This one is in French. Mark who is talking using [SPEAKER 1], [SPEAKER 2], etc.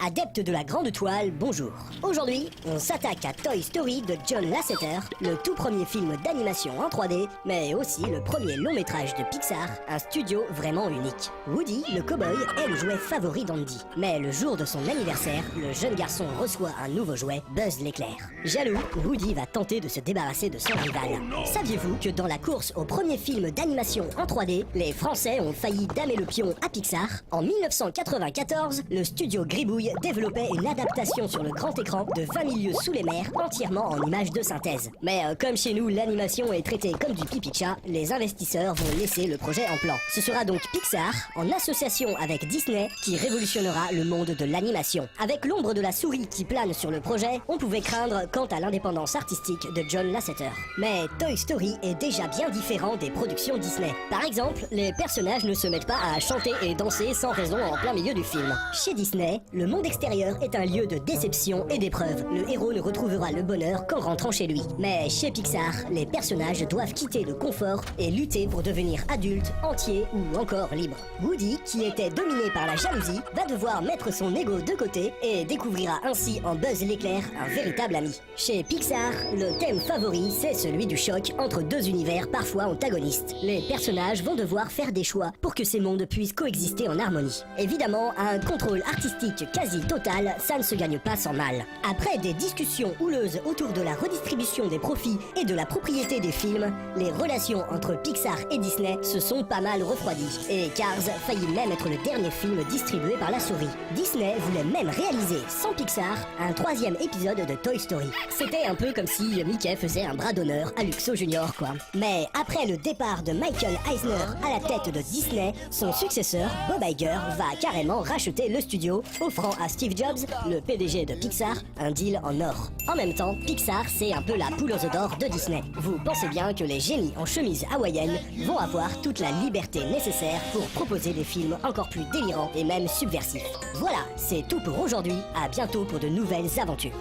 [SPEAKER 1] Adeptes de la grande toile, bonjour. Aujourd'hui, on s'attaque à Toy Story de John Lasseter, le tout premier film d'animation en 3D, mais aussi le premier long métrage de Pixar, un studio vraiment unique. Woody, le cow-boy, est le jouet favori d'Andy. Mais le jour de son anniversaire, le jeune garçon reçoit un nouveau jouet, Buzz l'éclair. Jaloux, Woody va tenter de se débarrasser de son rival. Saviez-vous que dans la course au premier film d'animation en 3D, les Français ont failli damer le pion à Pixar? En 1994, le studio Gribouille développait une adaptation sur le grand écran de 20 milieux sous les mers, entièrement en images de synthèse. Mais comme chez nous l'animation est traitée comme du pipi de chat, les investisseurs vont laisser le projet en plan. Ce sera donc Pixar, en association avec Disney, qui révolutionnera le monde de l'animation. Avec l'ombre de la souris qui plane sur le projet, on pouvait craindre quant à l'indépendance artistique de John Lasseter. Mais Toy Story est déjà bien différent des productions Disney. Par exemple, les personnages ne se mettent pas à chanter et danser sans raison en plein milieu du film. Chez Disney, le monde extérieur est un lieu de déception et d'épreuve. Le héros ne retrouvera le bonheur qu'en rentrant chez lui. Mais chez Pixar, les personnages doivent quitter le confort et lutter pour devenir adultes, entiers ou encore libres. Woody, qui était dominé par la jalousie, va devoir mettre son ego de côté et découvrira ainsi en Buzz l'éclair un véritable ami. Chez Pixar, le thème favori, c'est celui du choc entre deux univers parfois antagonistes. Les personnages vont devoir faire des choix pour que ces mondes puissent coexister en harmonie. Évidemment, un contrôle artistique quasi total, ça ne se gagne pas sans mal. Après des discussions houleuses autour de la redistribution des profits et de la propriété des films, les relations entre Pixar et Disney se sont pas mal refroidies. Et Cars faillit même être le dernier film distribué par la souris. Disney voulait même réaliser, sans Pixar, un troisième épisode de Toy Story. C'était un peu comme si Mickey faisait un bras d'honneur à Luxo Junior, quoi. Mais après le départ de Michael Eisner à la tête de Disney, son successeur, Bob Iger, va carrément racheter le studio, offrant à Steve Jobs, le PDG de Pixar, un deal en or. En même temps, Pixar, c'est un peu la poule aux œufs d'or de Disney. Vous pensez bien que les génies en chemise hawaïenne vont avoir toute la liberté nécessaire pour proposer des films encore plus délirants et même subversifs. Voilà, c'est tout pour aujourd'hui. À bientôt pour de nouvelles aventures.